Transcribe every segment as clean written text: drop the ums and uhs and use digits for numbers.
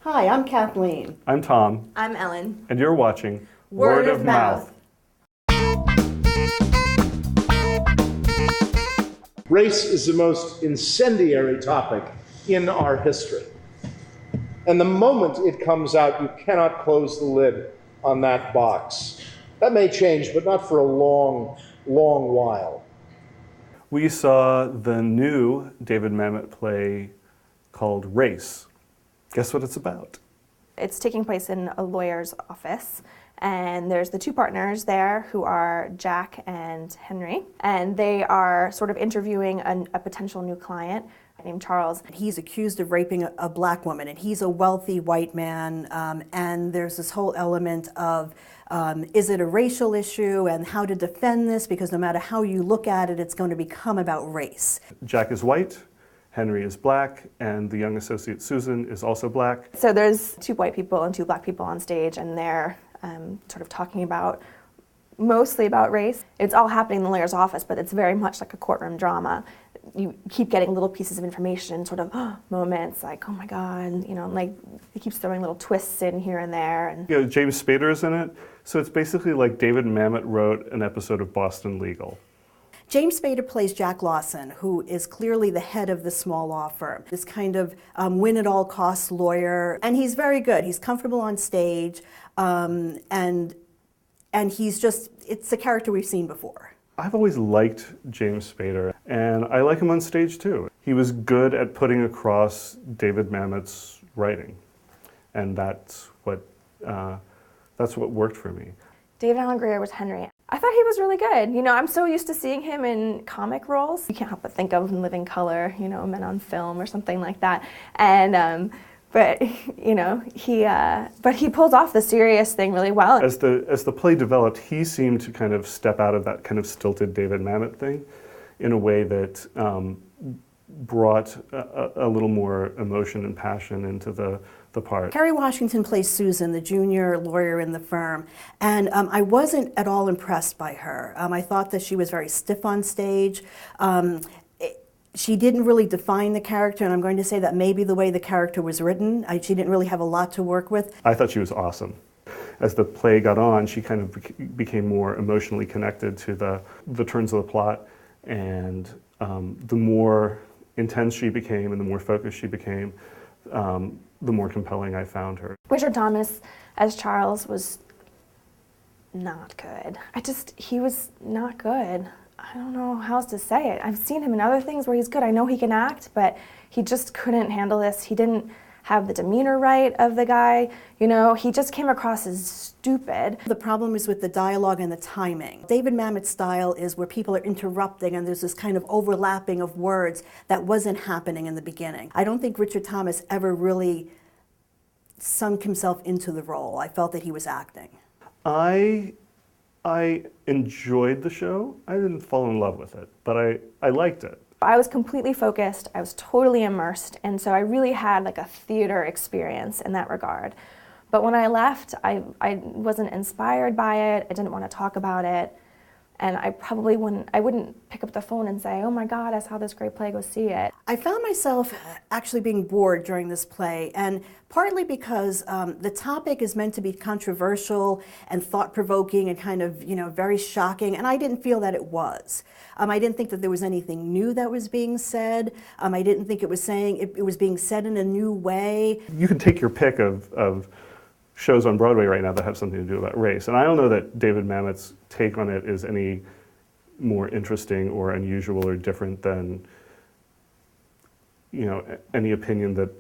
Hi, I'm Kathleen. I'm Tom. I'm Ellen. And you're watching Word of Mouth. Race is the most incendiary topic in our history. And the moment it comes out, you cannot close the lid on that box. That may change, but not for a long, long while. We saw the new David Mamet play called Race. Guess what it's about? It's taking place in a lawyer's office, and there's the two partners there who are Jack and Henry, and they are sort of interviewing a potential new client named Charles. He's accused of raping a black woman, and he's a wealthy white man, and there's this whole element of is it a racial issue and how to defend this, because no matter how you look at it, it's going to become about race. Jack is white, Henry is black, and the young associate Susan is also black. So there's two white people and two black people on stage, and they're sort of talking mostly about race. It's all happening in the lawyer's office, but it's very much like a courtroom drama. You keep getting little pieces of information, sort of moments like, oh my God, like he keeps throwing little twists in here and there. And James Spader is in it, so it's basically like David Mamet wrote an episode of Boston Legal. James Spader plays Jack Lawson, who is clearly the head of the small law firm, this kind of win-at-all-costs lawyer, and he's very good. He's comfortable on stage, and he's just, it's a character we've seen before. I've always liked James Spader, and I like him on stage too. He was good at putting across David Mamet's writing, and that's what worked for me. David Alan Grier was Henry. I thought he was really good. I'm so used to seeing him in comic roles. You can't help but think of In Living Color, Men on Film or something like that. And but he pulls off the serious thing really well. As the play developed, he seemed to kind of step out of that kind of stilted David Mamet thing in a way that brought a little more emotion and passion into the part. Kerry Washington plays Susan, the junior lawyer in the firm, and I wasn't at all impressed by her. I thought that she was very stiff on stage. She didn't really define the character, and I'm going to say that maybe the way the character was written, she didn't really have a lot to work with. I thought she was awesome. As the play got on, she kind of became more emotionally connected to the turns of the plot, and the more intense she became and the more focused she became, the more compelling I found her. Richard Thomas as Charles was not good. He was not good. I don't know how else to say it. I've seen him in other things where he's good. I know he can act, but he just couldn't handle this. He didn't have the demeanor right of the guy. He just came across as stupid. The problem is with the dialogue and the timing. David Mamet's style is where people are interrupting and there's this kind of overlapping of words that wasn't happening in the beginning. I don't think Richard Thomas ever really sunk himself into the role. I felt that he was acting. I enjoyed the show. I didn't fall in love with it, but I liked it. I was completely focused, I was totally immersed, and so I really had like a theater experience in that regard. But when I left, I wasn't inspired by it, I didn't want to talk about it, and I wouldn't pick up the phone and say, oh my God, I saw this great play, go see it. I found myself actually being bored during this play, and partly because the topic is meant to be controversial and thought-provoking and kind of, very shocking, and I didn't feel that it was. I didn't think that there was anything new that was being said. I didn't think it was being said in a new way. You can take your pick of shows on Broadway right now that have something to do about race. And I don't know that David Mamet's take on it is any more interesting or unusual or different than, any opinion that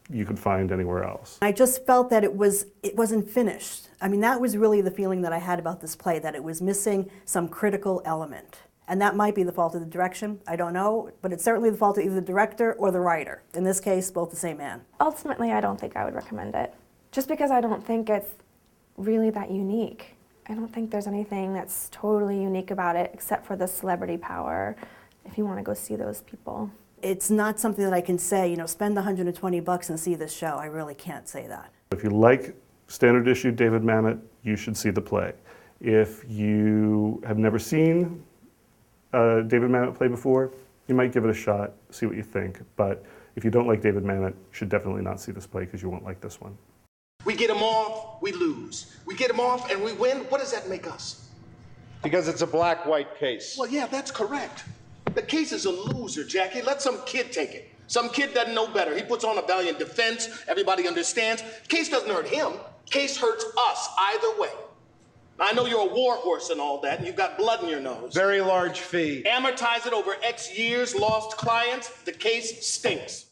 you could find anywhere else. I just felt that it wasn't finished. That was really the feeling that I had about this play, that it was missing some critical element. And that might be the fault of the direction, I don't know, but it's certainly the fault of either the director or the writer. In this case, both the same man. Ultimately, I don't think I would recommend it. Just because I don't think it's really that unique. I don't think there's anything that's totally unique about it except for the celebrity power, if you want to go see those people. It's not something that I can say, spend $120 and see this show. I really can't say that. If you like standard issue David Mamet, you should see the play. If you have never seen David Mamet play before, you might give it a shot, see what you think. But if you don't like David Mamet, you should definitely not see this play because you won't like this one. We get him off, we lose. We get him off and we win. What does that make us? Because it's a black-white case. Well, yeah, that's correct. The case is a loser, Jackie. Let some kid take it. Some kid doesn't know better. He puts on a valiant defense. Everybody understands. Case doesn't hurt him. Case hurts us either way. I know you're a war horse and all that, and you've got blood in your nose. Very large fee. Amortize it over X years, lost clients. The case stinks.